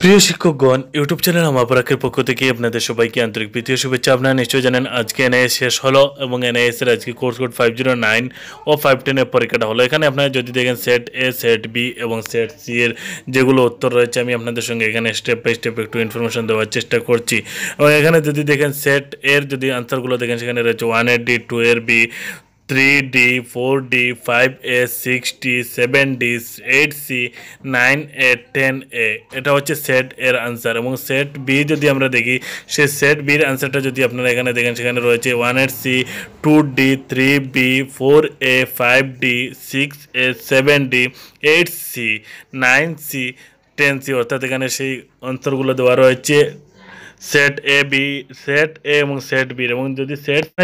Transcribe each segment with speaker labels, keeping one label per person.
Speaker 1: প্রিয় শিক্ষকগণ, YouTube channel আমার পরাকের পক্ষ থেকে আপনাদের সবাইকে আন্তরিক প্রীতীয় শুভেচ্ছা। আপনারা নিশ্চয়ই জানেন আজকে এনআইএস শেষ হলো এবং এনআইএস এর আজকে কোর্স কোড 509 ও 510 এর পরীক্ষাটা হলো। এখানে আপনারা যদি দেখেন সেট এ, সেট বি এবং সেট সি এর যেগুলো উত্তর রয়েছে, আমি আপনাদের সঙ্গে এখানে স্টেপ বাই স্টেপ একটু ইনফরমেশন দেওয়ার চেষ্টা করছি। এবং এখানে যদি দেখেন সেট এর যদি আনসারগুলো দেখেন, সেখানে রয়েছে 1 এর ডি, 2 এর B, 3D, 4D, 5A, 6D, 7D, 8C, 9A, 10A। এটা হচ্ছে সেট এর আনসার। এবং সেট বি যদি আমরা দেখি, সে সেট বির আনসারটা যদি আপনারা এখানে দেখেন, সেখানে রয়েছে 1 এর C, 2D, 3B, 4A, 5D, 6A, 7D, 8C, 9C, 10C। অর্থাৎ এখানে সেই আনসারগুলো দেওয়া রয়েছে সেট এ বি, সেট এ এবং সেট বি। এবং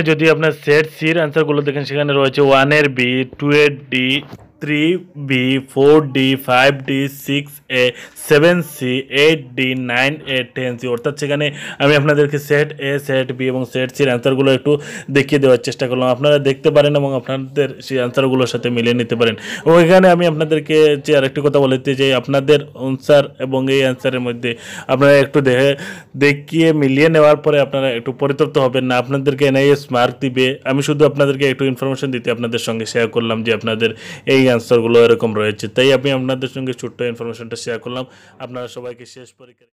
Speaker 1: যদি আপনার সেট সির আনসারগুলো দেখেন, সেখানে রয়েছে 1 এর বি, 2 এর D, 3B, 4D, 5D, 6A, 7C, 8D, 9A, 10C। অর্থাৎ সেখানে আমি আপনাদেরকে সেট এ, সেট বি এবং সেট সির আনসারগুলো একটু দেখিয়ে দেওয়ার চেষ্টা করলাম। আপনারা দেখতে পারেন এবং আপনাদের সেই আনসারগুলোর সাথে মিলিয়ে নিতে পারেন। এবং এখানে আমি আপনাদেরকে যে আরেকটি কথা বলতে চাই, আপনাদের আনসার এবং এই আনসারের মধ্যে আপনারা একটু দেখিয়ে মিলিয়ে নেওয়ার পরে আপনারা একটু পরিতৃপ্ত হবেন না। আপনাদেরকে এনআইএস মার্ক দিবে। আমি শুধু আপনাদেরকে একটু ইনফরমেশন দিতে আপনাদের সঙ্গে শেয়ার করলাম যে আপনাদের এই আনসারগুলো এরকম রয়েছে। তাই আমি আপনাদের সঙ্গে ছোট্ট ইনফরমেশনটা শেয়ার করলাম। আপনারা সবাইকে শেষ পরীক্ষা